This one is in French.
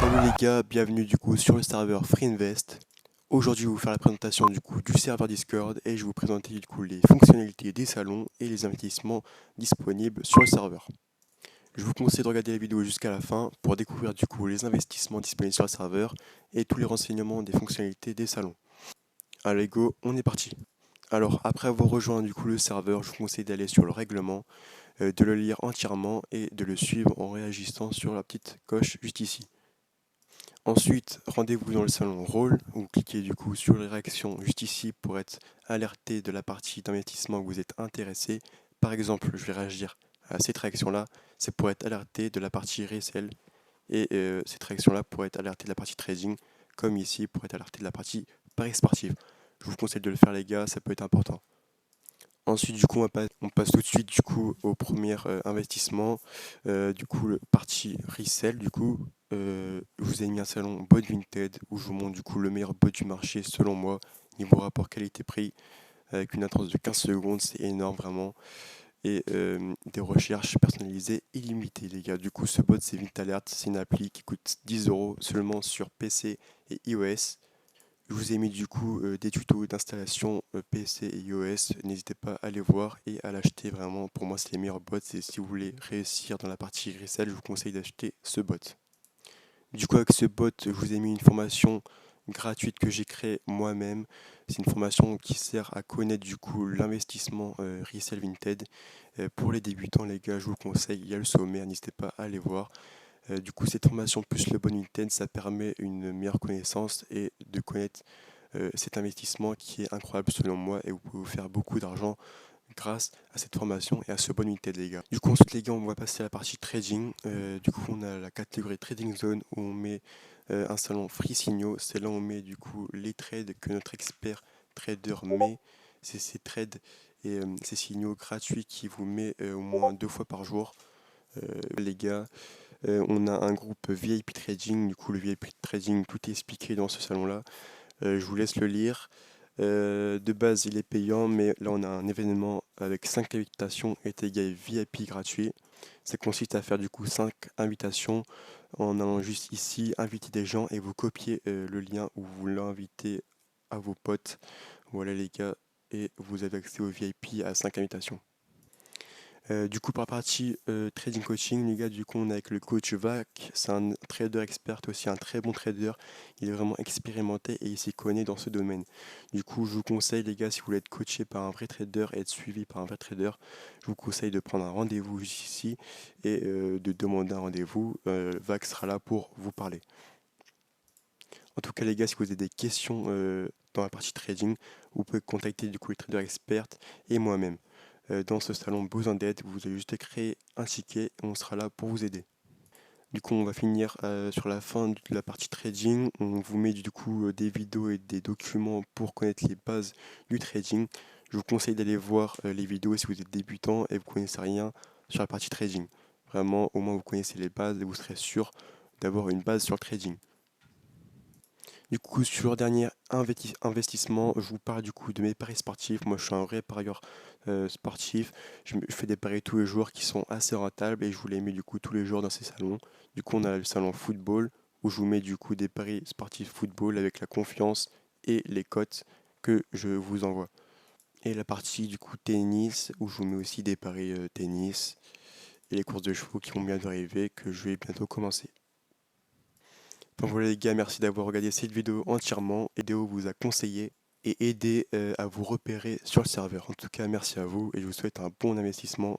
Salut les gars, bienvenue du coup sur le serveur FreeInvest. Aujourd'hui, je vais vous faire la présentation du coup du serveur Discord et je vais vous présenter du coup les fonctionnalités des salons et les investissements disponibles sur le serveur. Je vous conseille de regarder la vidéo jusqu'à la fin pour découvrir du coup les investissements disponibles sur le serveur et tous les renseignements des fonctionnalités des salons. Allez go, on est parti. Alors après avoir rejoint du coup le serveur, je vous conseille d'aller sur le règlement, de le lire entièrement et de le suivre en réagissant sur la petite coche juste ici. Ensuite, rendez-vous dans le salon Rôle, vous cliquez du coup sur les réactions juste ici pour être alerté de la partie d'investissement que vous êtes intéressé. Par exemple, je vais réagir à cette réaction-là, c'est pour être alerté de la partie resell et cette réaction-là pour être alerté de la partie trading, comme ici pour être alerté de la partie paris sportif. Je vous conseille de le faire les gars, ça peut être important. Ensuite, du coup, on passe tout de suite du coup au premier investissement. Du coup, le parti resell, du coup, je vous ai mis un salon bot Vinted où je vous montre du coup le meilleur bot du marché selon moi, niveau rapport qualité-prix, avec une latence de 15 secondes, c'est énorme vraiment. Et des recherches personnalisées illimitées, les gars. Du coup, ce bot, c'est Vintalert, c'est une appli qui coûte 10 euros seulement sur PC et iOS. Je vous ai mis du coup des tutos d'installation PC et iOS. N'hésitez pas à les voir et à l'acheter vraiment. Pour moi, c'est les meilleurs bots. Et si vous voulez réussir dans la partie resell, je vous conseille d'acheter ce bot. Du coup, avec ce bot, je vous ai mis une formation gratuite que j'ai créée moi-même. C'est une formation qui sert à connaître du coup l'investissement resell Vinted. Pour les débutants, les gars, je vous conseille. Il y a le sommaire, n'hésitez pas à aller voir. Du coup, cette formation plus le bon Vinted, ça permet une meilleure connaissance et de connaître cet investissement qui est incroyable selon moi et vous pouvez vous faire beaucoup d'argent grâce à cette formation et à ce bon Vinted les gars. Du coup ensuite les gars on va passer à la partie trading. Du coup on a la catégorie trading zone où on met un salon free signaux. C'est là où on met du coup les trades que notre expert trader met. C'est ces trades et ces signaux gratuits qui vous met au moins 2 fois par jour. Les gars, on a un groupe VIP Trading, du coup le VIP Trading, tout est expliqué dans ce salon-là. Je vous laisse le lire. De base, il est payant, mais là, on a un événement avec 5 invitations et égal VIP gratuit. Ça consiste à faire du coup 5 invitations en allant juste ici, inviter des gens et vous copiez le lien ou vous l'invitez à vos potes. Voilà les gars, et vous avez accès au VIP à 5 invitations. Du coup, par partie trading coaching, les gars, du coup, on est avec le coach VAC. C'est un trader expert, aussi un très bon trader. Il est vraiment expérimenté et il s'y connaît dans ce domaine. Du coup, je vous conseille, les gars, si vous voulez être coaché par un vrai trader et être suivi par un vrai trader, je vous conseille de prendre un rendez-vous juste ici et de demander un rendez-vous. VAC sera là pour vous parler. En tout cas, les gars, si vous avez des questions dans la partie trading, vous pouvez contacter du coup les traders experts et moi-même. Dans ce salon besoin d'aide, vous avez juste créer un ticket et on sera là pour vous aider. Du coup, on va finir sur la fin de la partie trading. On vous met du coup des vidéos et des documents pour connaître les bases du trading. Je vous conseille d'aller voir les vidéos si vous êtes débutant et vous ne connaissez rien sur la partie trading. Vraiment, au moins vous connaissez les bases et vous serez sûr d'avoir une base sur le trading. Du coup, sur le dernier investissement, je vous parle du coup de mes paris sportifs. Moi, je suis un vrai parieur sportif. Je fais des paris tous les jours qui sont assez rentables et je vous les mets du coup tous les jours dans ces salons. Du coup, on a le salon football où je vous mets du coup des paris sportifs football avec la confiance et les cotes que je vous envoie. Et la partie du coup tennis où je vous mets aussi des paris tennis et les courses de chevaux qui vont bientôt arriver que je vais bientôt commencer. Bon voilà les gars, merci d'avoir regardé cette vidéo entièrement. Edeo vous a conseillé et aidé à vous repérer sur le serveur. En tout cas, merci à vous et je vous souhaite un bon investissement